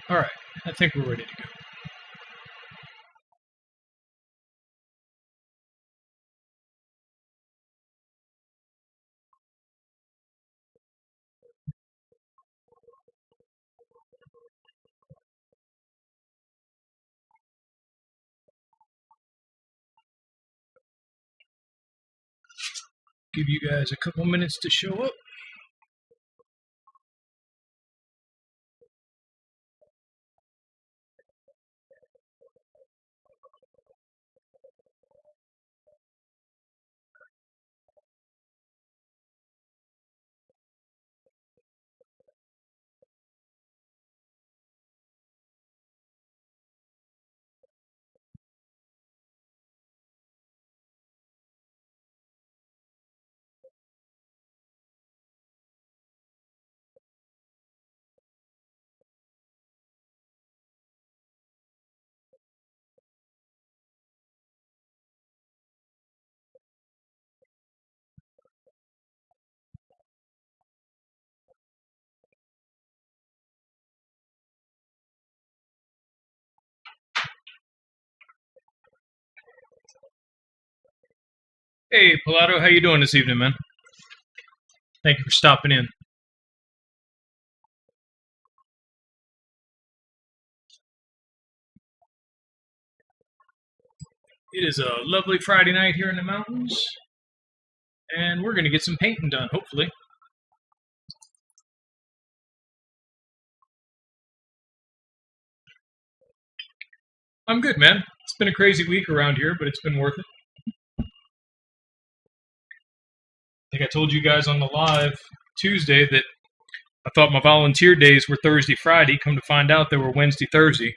All right, I think we're ready to go. Give you guys a couple minutes to show up. Hey, Pilato, how you doing this evening, man? Thank you for stopping in. It is a lovely Friday night here in the mountains, and we're going to get some painting done, hopefully. I'm good, man. It's been a crazy week around here, but it's been worth it. I think I told you guys on the live Tuesday that I thought my volunteer days were Thursday, Friday. Come to find out they were Wednesday, Thursday.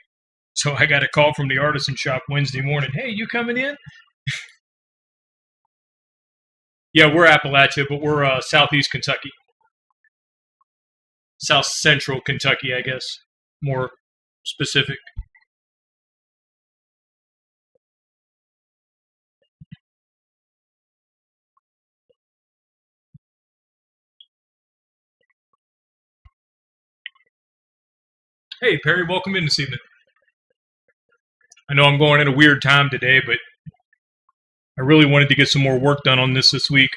So I got a call from the artisan shop Wednesday morning. Hey, you coming in? Yeah, we're Appalachia, but we're southeast Kentucky. South central Kentucky, I guess. More specific. Hey, Perry, welcome in this evening. I know I'm going at a weird time today, but I really wanted to get some more work done on this week.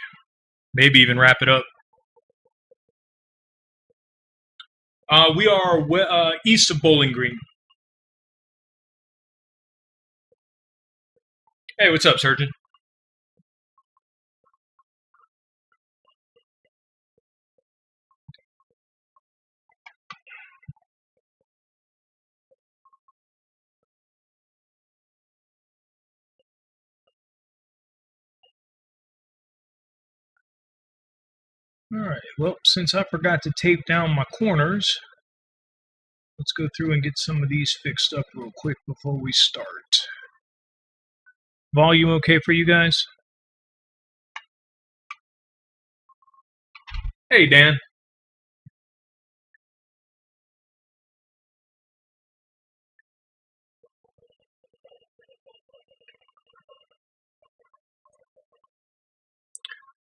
Maybe even wrap it up. We are east of Bowling Green. Hey, what's up, Surgeon? Alright, well, since I forgot to tape down my corners, let's go through and get some of these fixed up real quick before we start. Volume okay for you guys? Hey, Dan.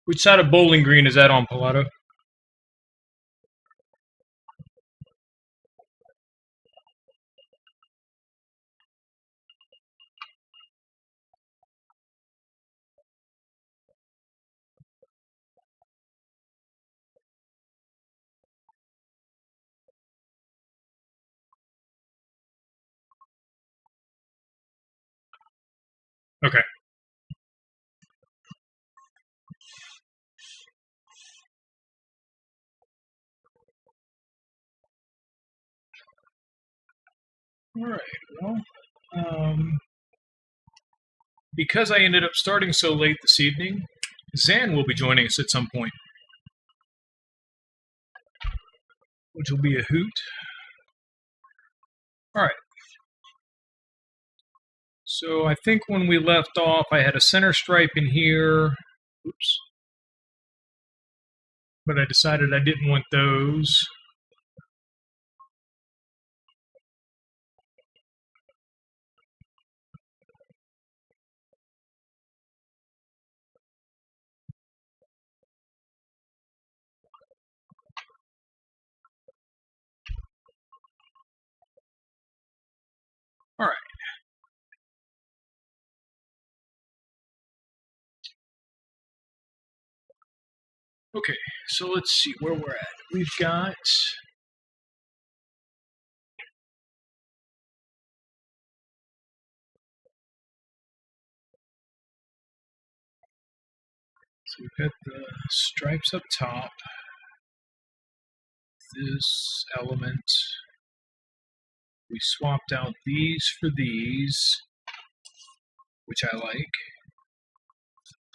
Which side of Bowling Green is that on, Pilato? Okay. Alright, well, because I ended up starting so late this evening, Zan will be joining us at some point, which will be a hoot. Alright. So I think when we left off, I had a center stripe in here. Oops. But I decided I didn't want those. All right. Okay, so let's see where we're at. We've got the stripes up top. This element. We swapped out these for these, which I like.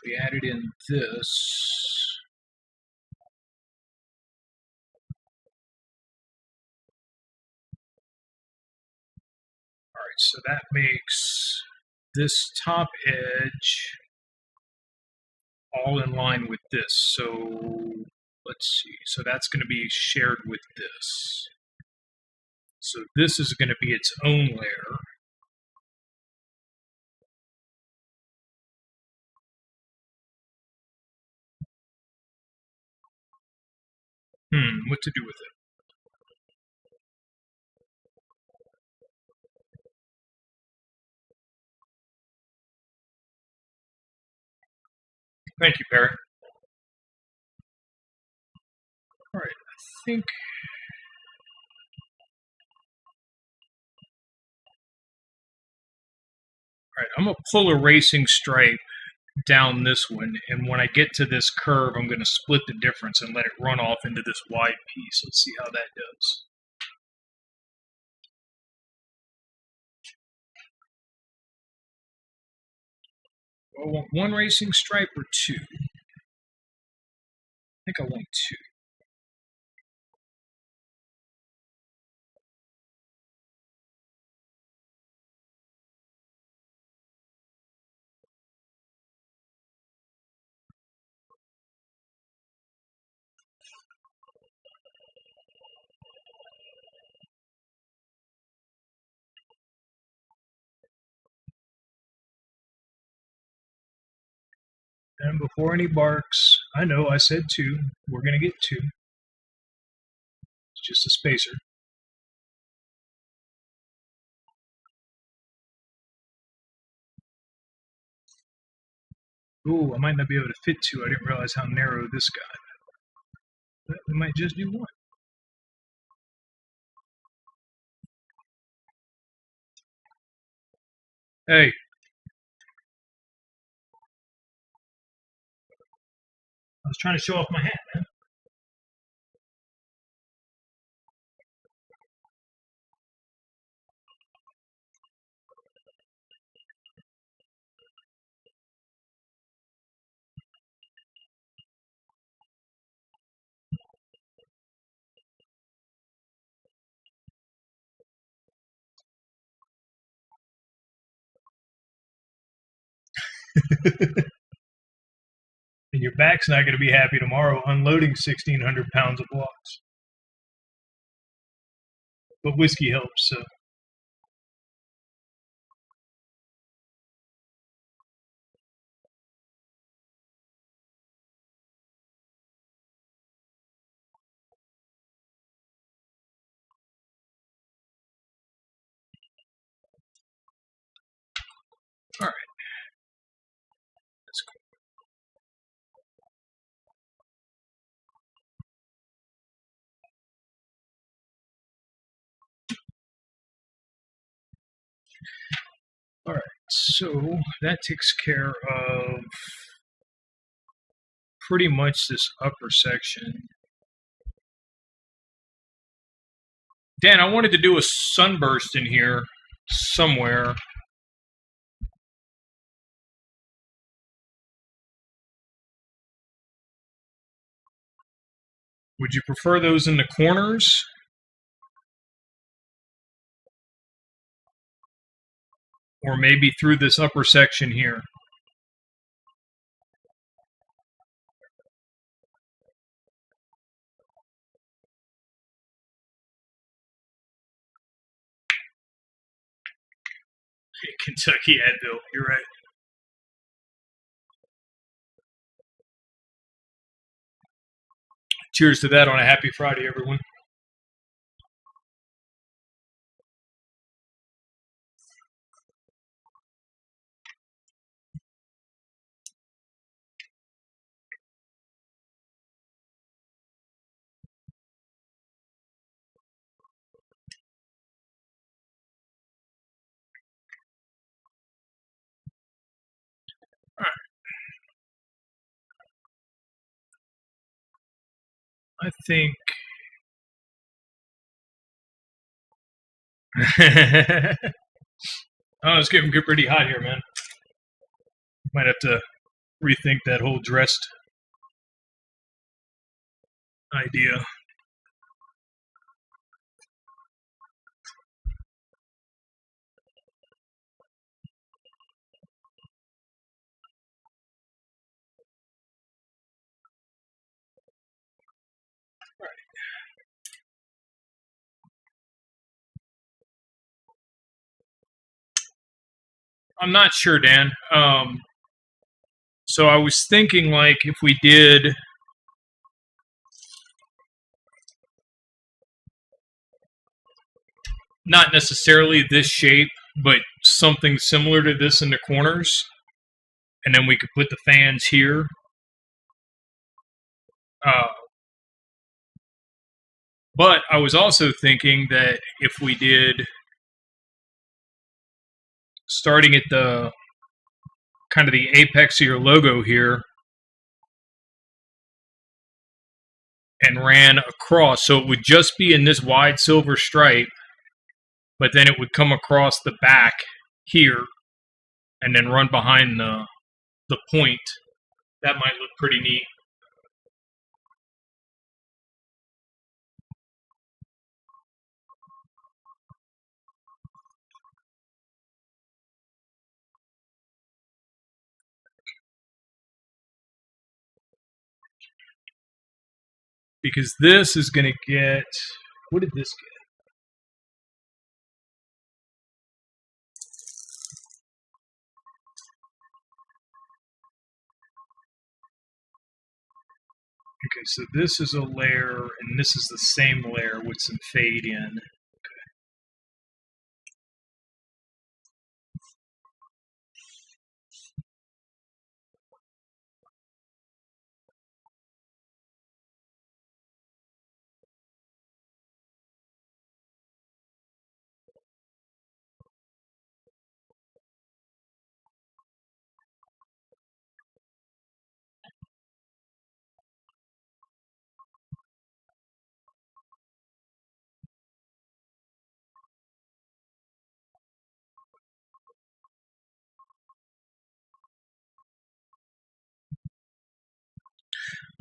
We added in this. Alright, so that makes this top edge all in line with this. So let's see. So that's going to be shared with this. So this is going to be its own layer. What to do with it? Thank you, Perry. Alright, I think Alright, I'm going to pull a racing stripe down this one, and when I get to this curve, I'm going to split the difference and let it run off into this wide piece. Let's see how that does. Do I want one racing stripe or two? I think I want two. And before any barks, I know I said two. We're going to get two. It's just a spacer. Ooh, I might not be able to fit two. I didn't realize how narrow this got. But we might just do one. Hey. I was trying to show off my hat, man. And your back's not going to be happy tomorrow unloading 1,600 pounds of blocks. But whiskey helps, so. All right. That's cool. All right, so that takes care of pretty much this upper section. Dan, I wanted to do a sunburst in here somewhere. Would you prefer those in the corners? Or maybe through this upper section here? Kentucky Advil, you're right. Cheers to that on a happy Friday, everyone. I think. Oh, it's getting pretty hot here, man. Might have to rethink that whole dressed idea. I'm not sure, Dan. So I was thinking, like, if we did not necessarily this shape, but something similar to this in the corners, and then we could put the fans here. Uh, but I was also thinking that if we did, starting at the kind of the apex of your logo here, and ran across, so it would just be in this wide silver stripe, but then it would come across the back here, and then run behind the point. That might look pretty neat. Because this is going to get. What did this get? Okay, so this is a layer, and this is the same layer with some fade in.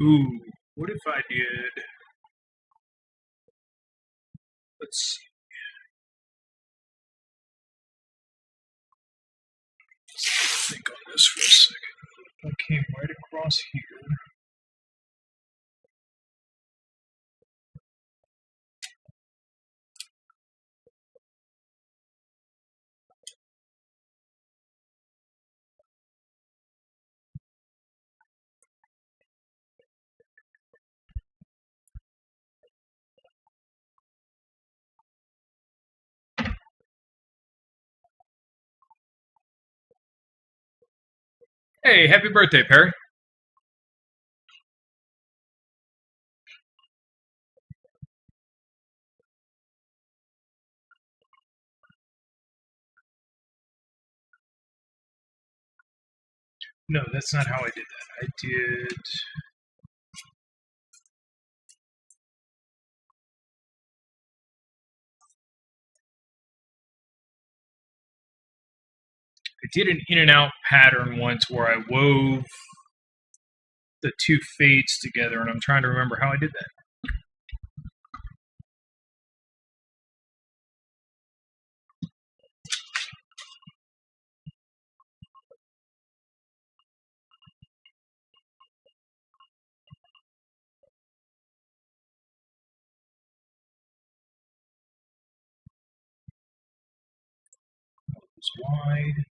Ooh, what if I did? Let's see. Let's think on this for a second. If I came right across here. Hey, happy birthday, Perry. No, that's not how I did that. I did. I did an in and out pattern once where I wove the two fades together, and I'm trying to remember how I did that. It was wide,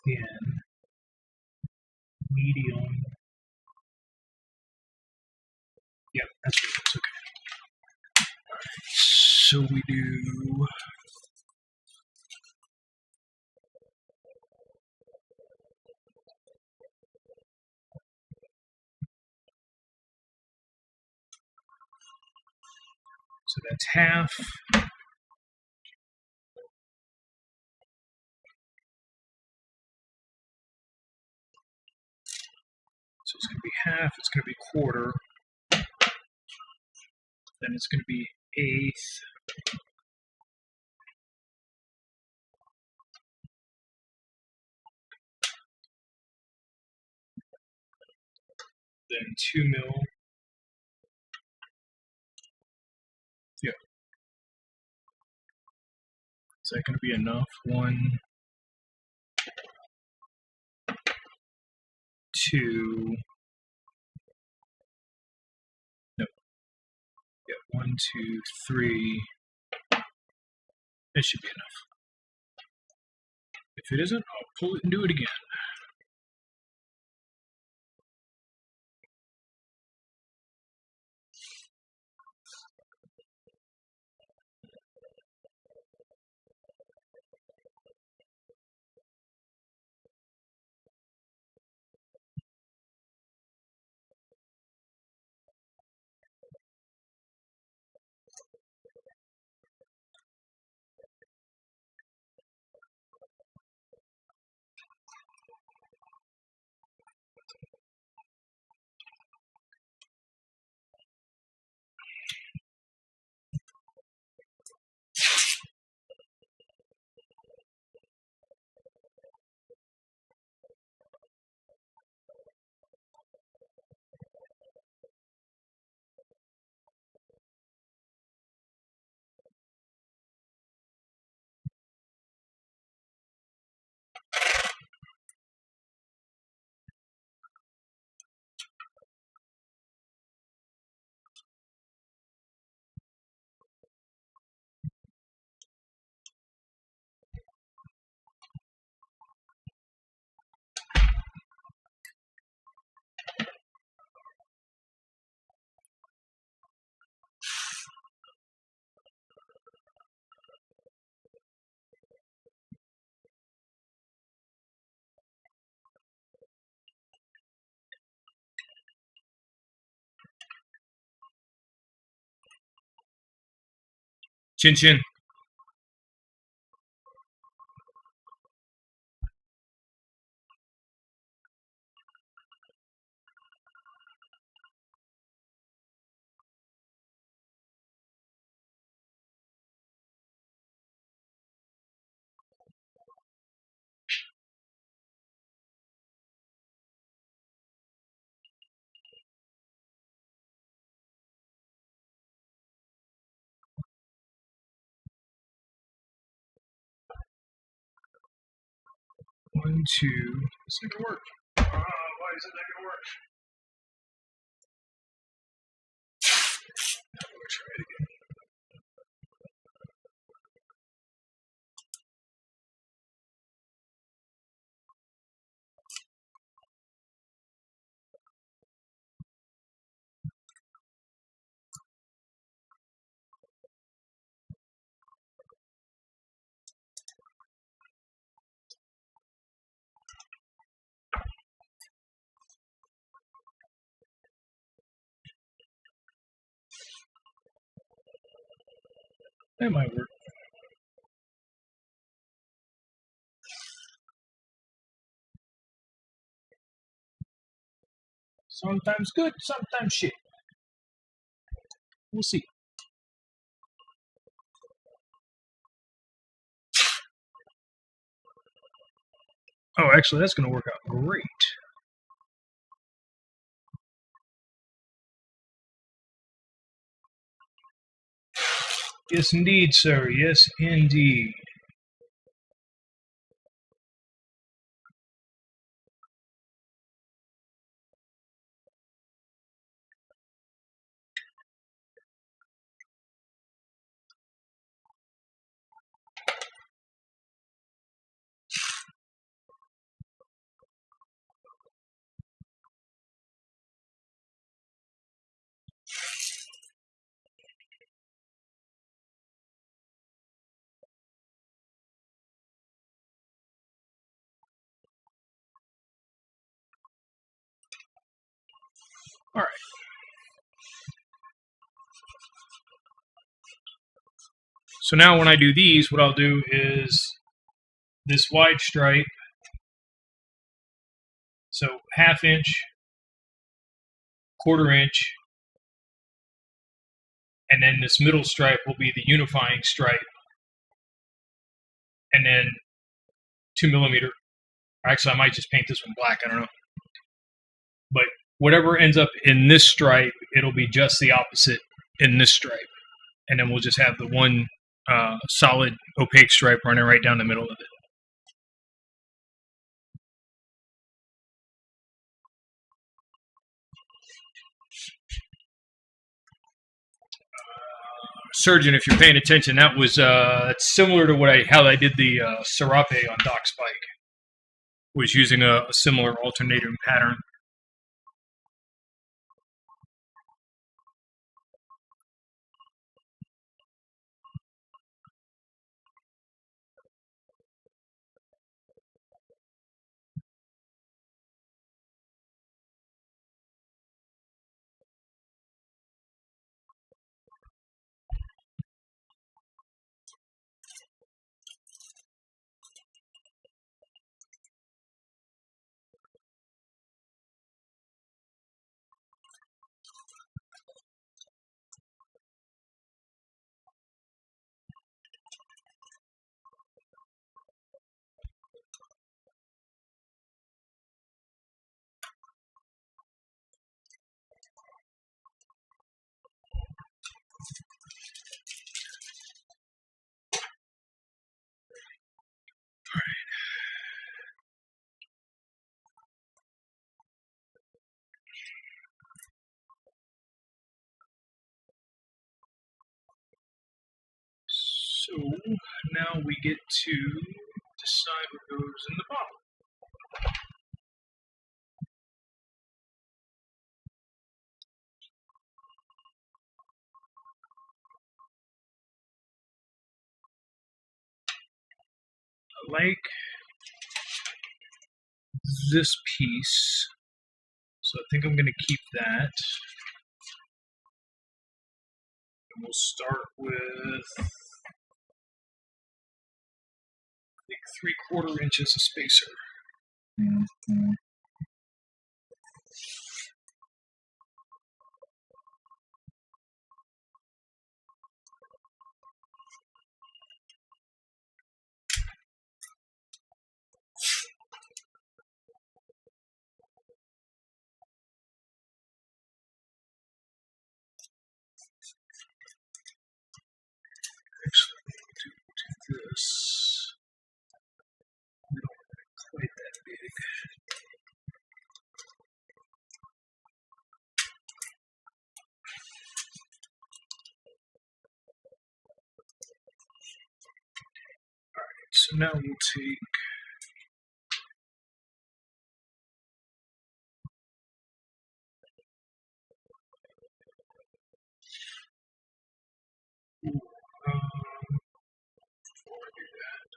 thin, medium. Yep, that's what it is. Okay. So we do. So that's half. So it's going to be half, it's going to be quarter, then it's going to be eighth, then 2 mil. Yeah. Is that going to be enough? 1, 2. No. Yeah, 1, 2, 3. That should be enough. If it isn't, I'll pull it and do it again. Chin chin. One, two. It's not gonna work. Why is it not gonna work? We'll try it again. That might work. Sometimes good, sometimes shit. We'll see. Oh, actually, that's going to work out great. Yes, indeed, sir. Yes, indeed. All right. So now when I do these, what I'll do is this wide stripe, so 1/2 inch 1/4 inch, and then this middle stripe will be the unifying stripe, and then 2 mm. Actually, I might just paint this one black. I don't know. But whatever ends up in this stripe, it'll be just the opposite in this stripe. And then we'll just have the one solid opaque stripe running right down the middle of it. Surgeon, if you're paying attention, that was similar to how I did the serape on Doc's bike. Was using a similar alternating pattern. So now we get to decide what goes in the bottle. I like this piece, so I think I'm going to keep that. And we'll start with, I think, 3/4 inches of spacer. Mm-hmm. Actually, do this. We don't want it quite that big. Alright, so now we'll take before I do that.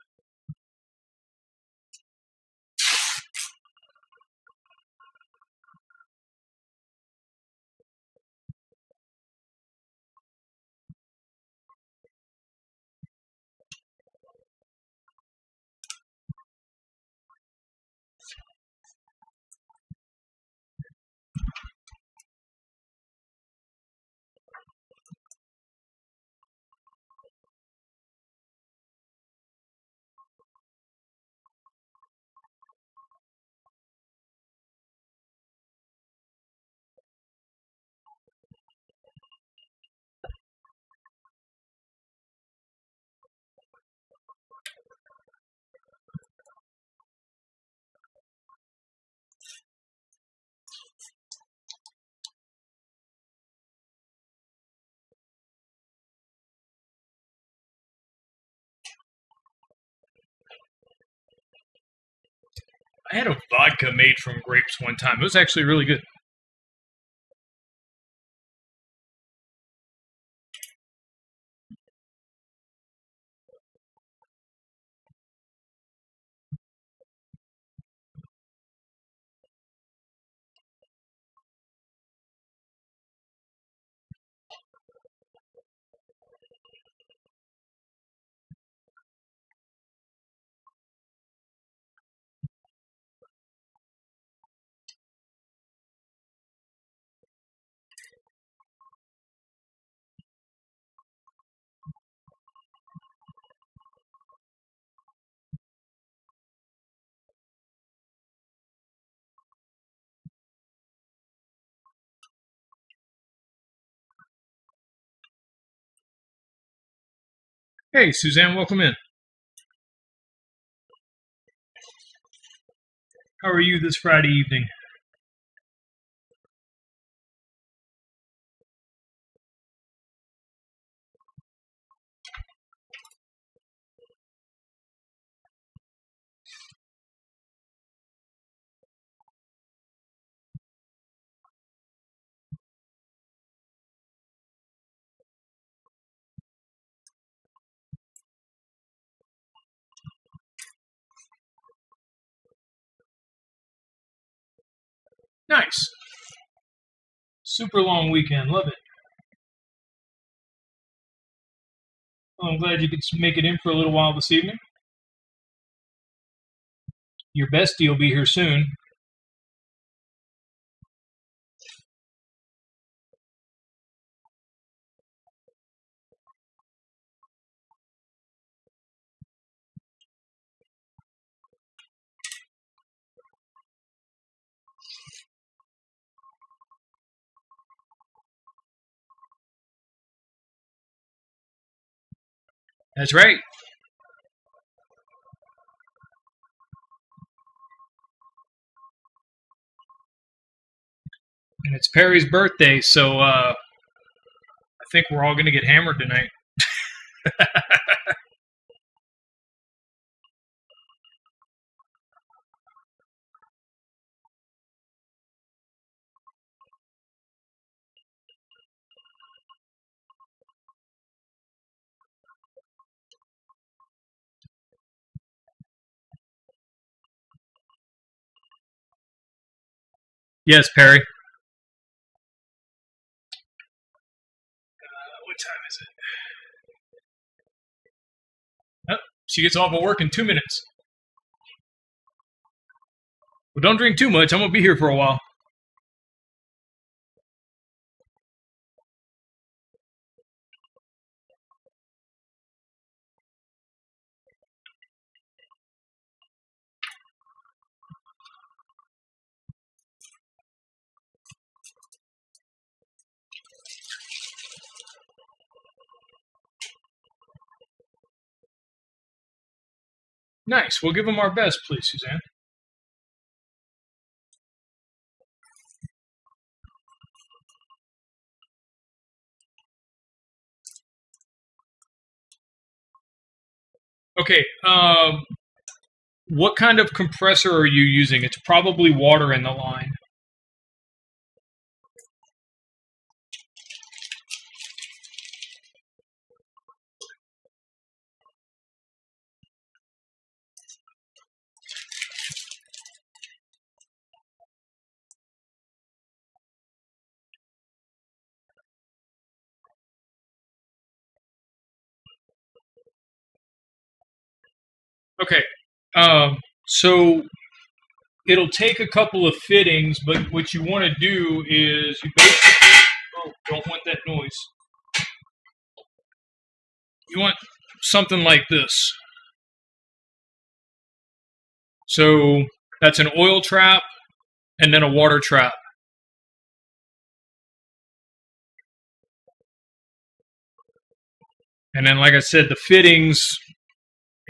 I had a vodka made from grapes one time. It was actually really good. Hey, Suzanne, welcome in. How are you this Friday evening? Nice. Super long weekend. Love it. Well, I'm glad you could make it in for a little while this evening. Your bestie will be here soon. That's right. And it's Perry's birthday, so I think we're all going to get hammered tonight. Yes, Perry. What time is it? Oh, she gets off of work in 2 minutes. Well, don't drink too much. I'm going to be here for a while. Nice. We'll give them our best, please, Suzanne. Okay. What kind of compressor are you using? It's probably water in the line. Okay. So it'll take a couple of fittings, but what you want to do is you basically don't want that noise. You want something like this. So that's an oil trap and then a water trap. And then, like I said, the fittings,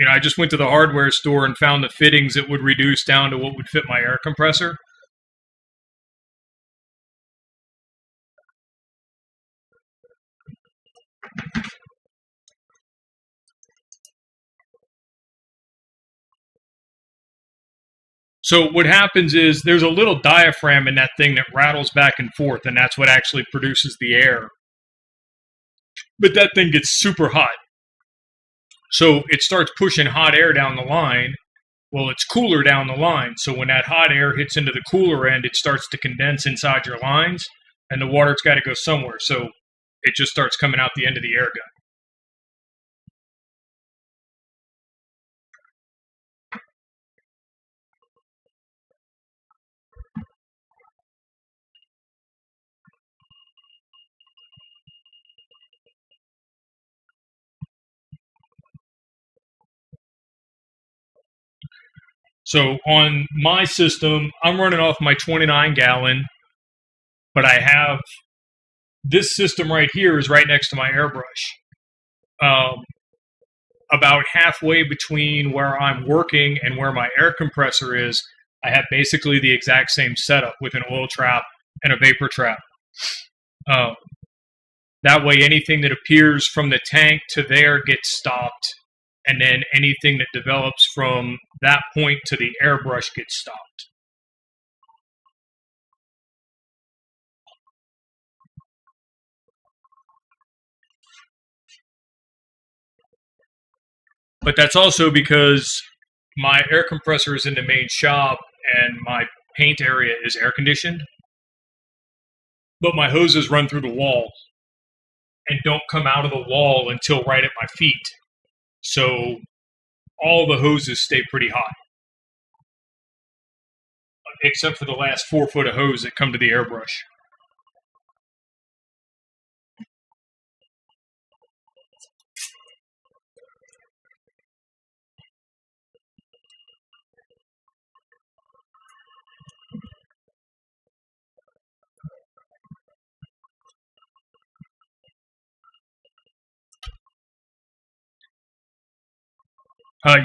I just went to the hardware store and found the fittings that would reduce down to what would fit my air compressor. So what happens is there's a little diaphragm in that thing that rattles back and forth, and that's what actually produces the air. But that thing gets super hot. So it starts pushing hot air down the line. Well, it's cooler down the line. So when that hot air hits into the cooler end, it starts to condense inside your lines, and the water's got to go somewhere. So it just starts coming out the end of the air gun. So on my system, I'm running off my 29 gallon, but I have this system right here is right next to my airbrush. about halfway between where I'm working and where my air compressor is, I have basically the exact same setup with an oil trap and a vapor trap. Uh, that way, anything that appears from the tank to there gets stopped, and then anything that develops from that point to the airbrush gets stopped. But that's also because my air compressor is in the main shop and my paint area is air conditioned. But my hoses run through the wall and don't come out of the wall until right at my feet. So all the hoses stay pretty hot, except for the last 4 foot of hose that come to the airbrush.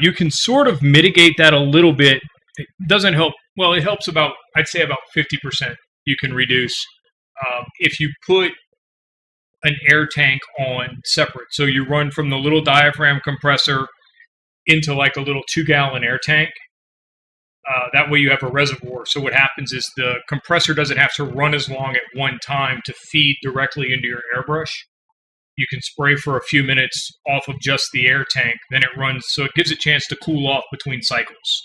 You can sort of mitigate that a little bit. It doesn't help. Well, it helps about, I'd say about 50% you can reduce if you put an air tank on separate. So you run from the little diaphragm compressor into like a little 2-gallon air tank. That way you have a reservoir. So what happens is the compressor doesn't have to run as long at one time to feed directly into your airbrush. You can spray for a few minutes off of just the air tank, then it runs, so it gives a chance to cool off between cycles.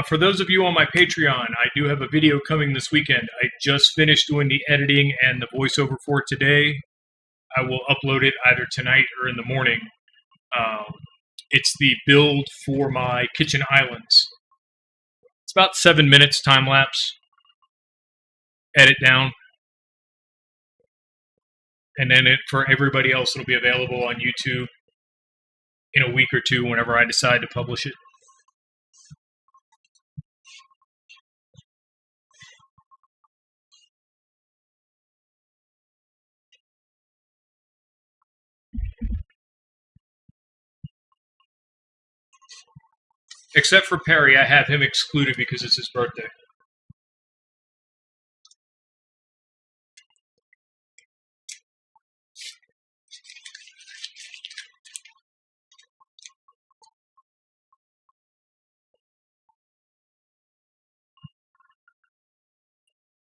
For those of you on my Patreon, I do have a video coming this weekend. I just finished doing the editing and the voiceover for today. I will upload it either tonight or in the morning. It's the build for my kitchen islands. It's about 7 minutes time lapse. Edit down. And then for everybody else, it'll be available on YouTube in a week or two whenever I decide to publish it. Except for Perry, I have him excluded because it's his birthday.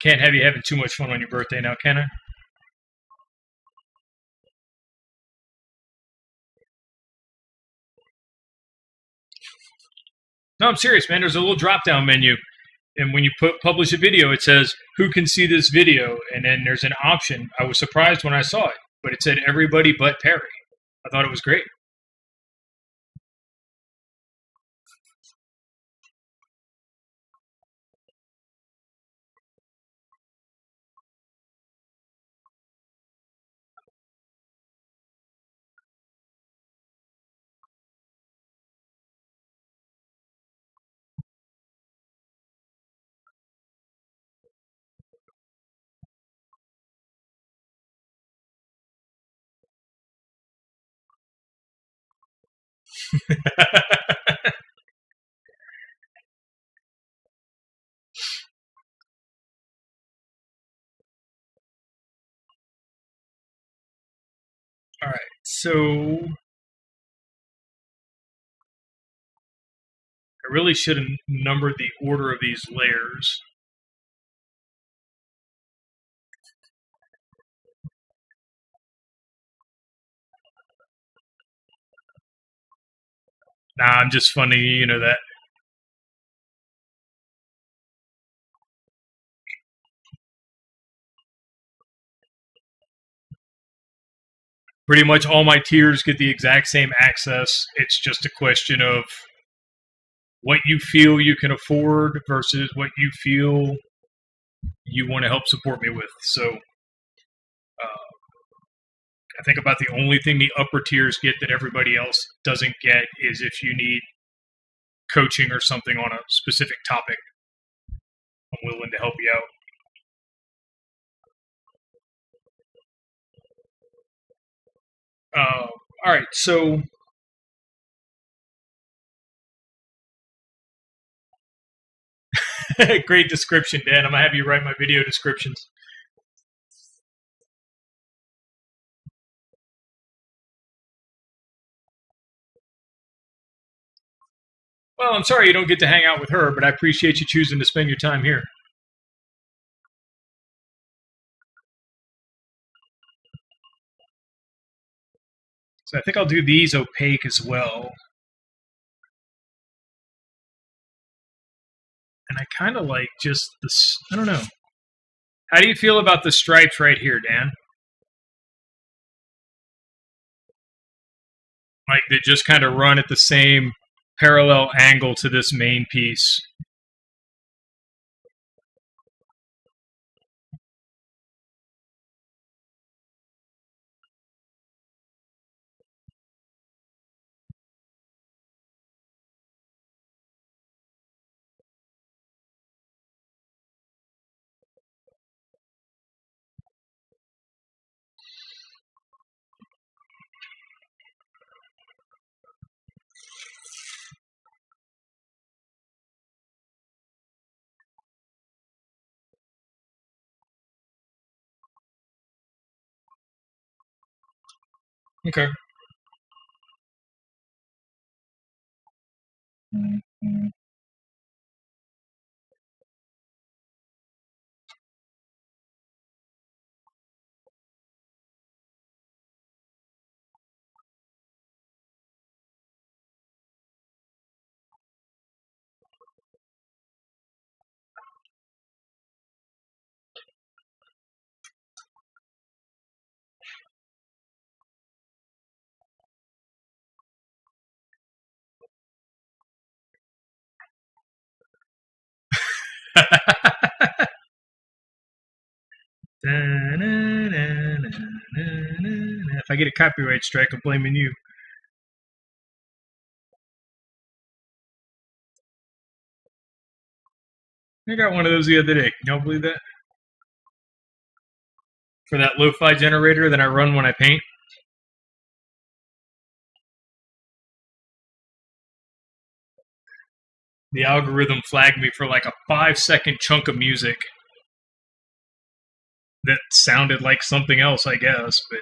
Can't have you having too much fun on your birthday now, can I? No, I'm serious, man. There's a little drop-down menu. And when you publish a video, it says, who can see this video? And then there's an option. I was surprised when I saw it, but it said everybody but Perry. I thought it was great. All right, so I really should have numbered the order of these layers. Nah, I'm just funny, you know that. Pretty much all my tiers get the exact same access. It's just a question of what you feel you can afford versus what you feel you want to help support me with. So I think about the only thing the upper tiers get that everybody else doesn't get is if you need coaching or something on a specific topic. I'm willing to help you out. All right, so great description, Dan. I'm gonna have you write my video descriptions. Well, I'm sorry you don't get to hang out with her, but I appreciate you choosing to spend your time here. So I think I'll do these opaque as well. And I kind of like just this, I don't know. How do you feel about the stripes right here, Dan? Like they just kind of run at the same parallel angle to this main piece. Okay. If I get a copyright strike, I'm blaming you. I got one of those the other day. Can y'all believe that? For that lo-fi generator that I run when I paint. The algorithm flagged me for like a 5-second chunk of music that sounded like something else, I guess, but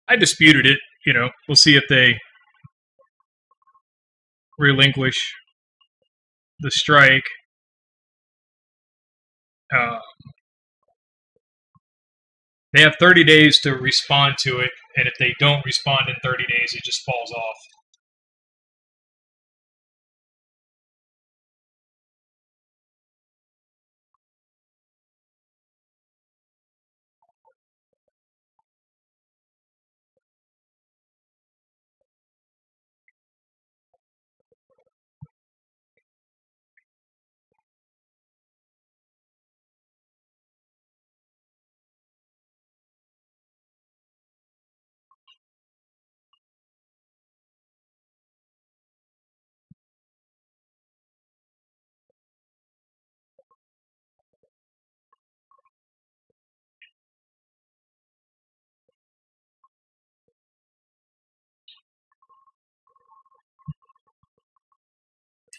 I disputed it. We'll see if they relinquish the strike. Uh, they have 30 days to respond to it, and if they don't respond in 30 days, it just falls off.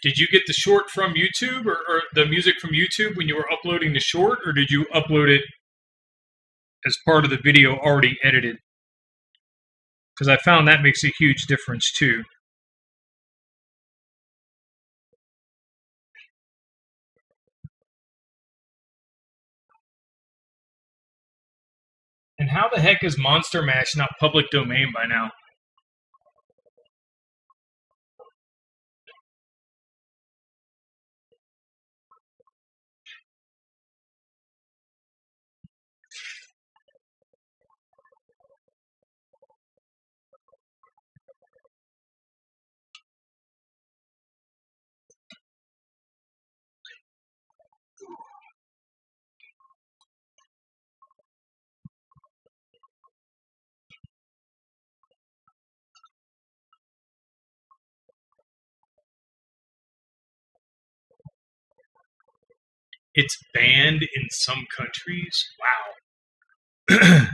Did you get the short from YouTube or the music from YouTube when you were uploading the short, or did you upload it as part of the video already edited? Because I found that makes a huge difference too. And how the heck is Monster Mash not public domain by now? It's banned in some countries? Wow.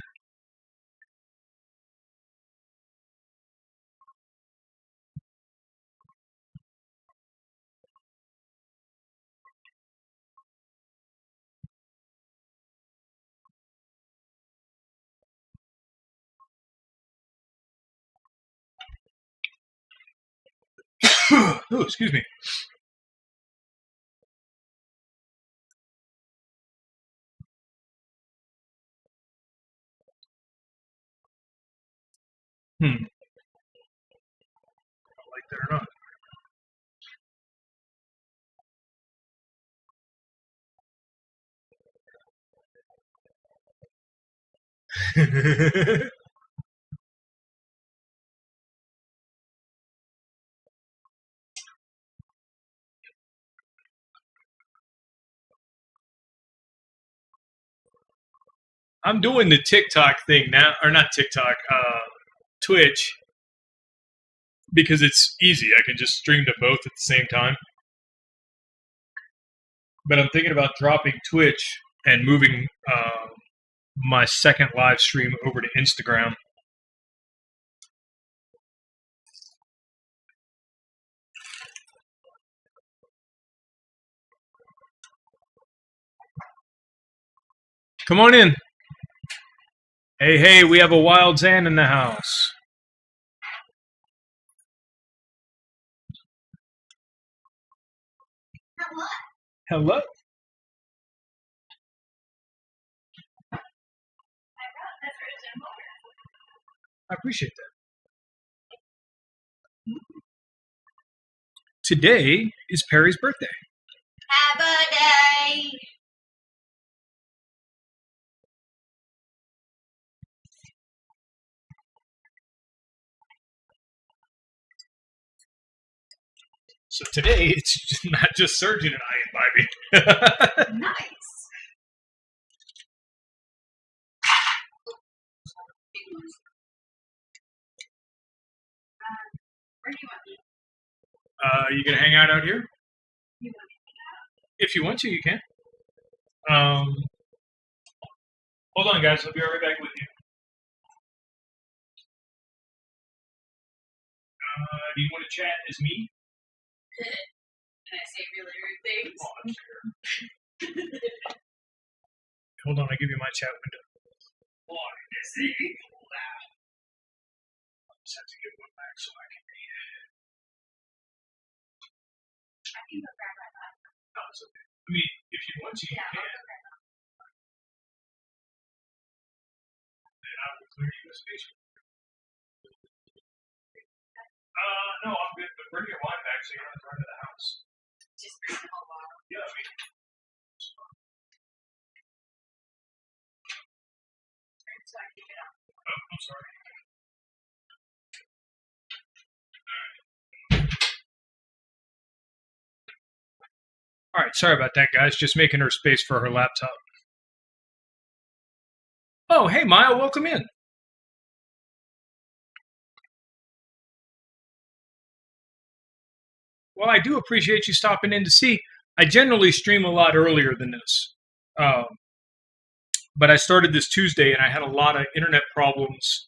Oh, excuse me. Hmm. Like that or not. I'm doing the TikTok thing now, or not TikTok, Twitch, because it's easy. I can just stream to both at the same time. But I'm thinking about dropping Twitch and moving my second live stream over to Instagram. Come on in. Hey, we have a wild Zan in the house. Hello. I appreciate that. Today is Perry's birthday. Happy birthday! So today, it's not just Surgeon and I imbibing. Nice. Where do you want me? You gonna hang out here? You want me to hang out? If you want to, you can. Hold on, guys. I'll be right back with you. Do you want to chat as me? Can I say really rude things? Oh, I'm scared. Hold on, I give you my chat window. Oh, I see. I just have to get one back so I can read it. I can go grab my bag. No, it's okay. I mean, if you want to, you Yeah, can. I'll go grab my bag. Then I will clear you a space. No, I'm good, but bring your wine back so you don't have to run to the house. Just bring the whole bottle. Yeah, I mean, So I can get out. oh, I'm sorry. All right, sorry about that, guys. Just making her space for her laptop. Oh, hey, Maya, welcome in. Well, I do appreciate you stopping in to see. I generally stream a lot earlier than this. But I started this Tuesday and I had a lot of internet problems.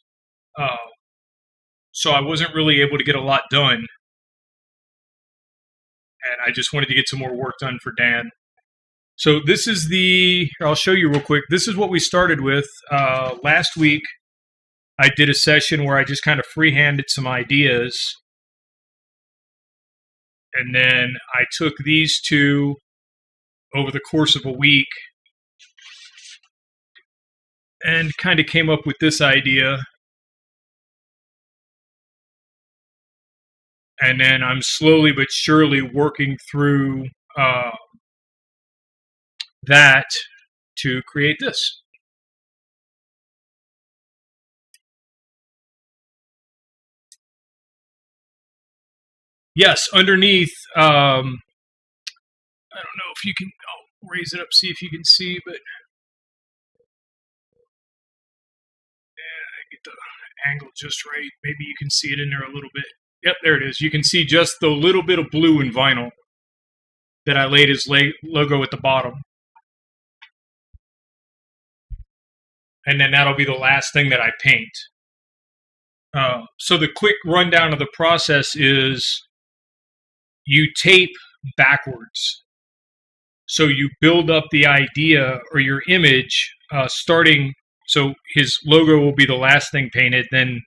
So I wasn't really able to get a lot done. And I just wanted to get some more work done for Dan. So this is I'll show you real quick. This is what we started with. Last week, I did a session where I just kind of freehanded some ideas. And then I took these two over the course of a week and kind of came up with this idea. And then I'm slowly but surely working through that to create this. Yes, underneath, I don't know if you can, I'll raise it up, see if you can see, but yeah, get the angle just right. Maybe you can see it in there a little bit. Yep, there it is. You can see just the little bit of blue in vinyl that I laid as logo at the bottom. And then that'll be the last thing that I paint. So the quick rundown of the process is you tape backwards. So you build up the idea or your image starting, so his logo will be the last thing painted, then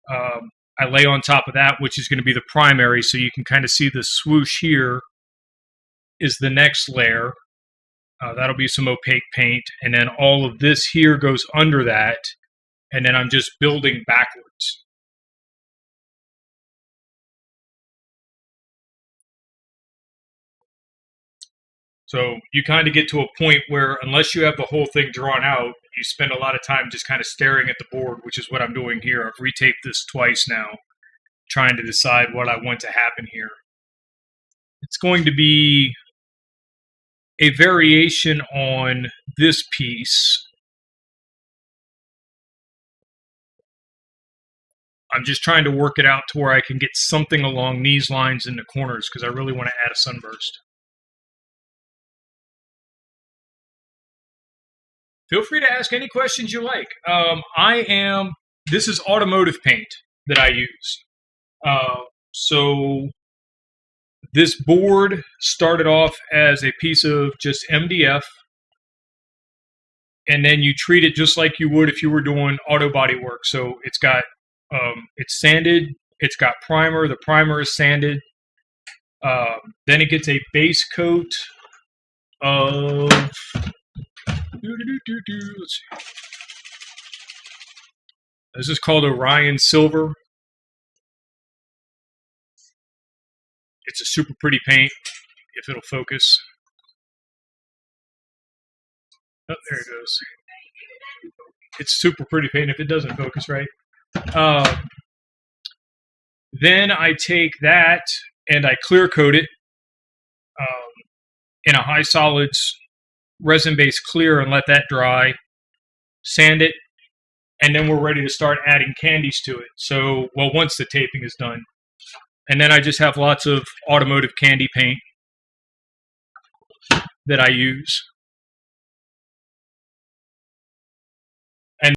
I lay on top of that, which is going to be the primary, so you can kind of see the swoosh here is the next layer. That'll be some opaque paint, and then all of this here goes under that, and then I'm just building backwards. So you kind of get to a point where unless you have the whole thing drawn out, you spend a lot of time just kind of staring at the board, which is what I'm doing here. I've retaped this twice now, trying to decide what I want to happen here. It's going to be a variation on this piece. I'm just trying to work it out to where I can get something along these lines in the corners because I really want to add a sunburst. Feel free to ask any questions you like. This is automotive paint that I use. So this board started off as a piece of just MDF, and then you treat it just like you would if you were doing auto body work. So it's got, it's sanded, it's got primer, the primer is sanded. Then it gets a base coat of, let's see. This is called Orion Silver. It's a super pretty paint, if it'll focus. Oh, there it goes. It's super pretty paint if it doesn't focus right. Then I take that and I clear coat it in a high solids resin-based clear and let that dry, sand it, and then we're ready to start adding candies to it. So, well, once the taping is done. And then I just have lots of automotive candy paint that I use.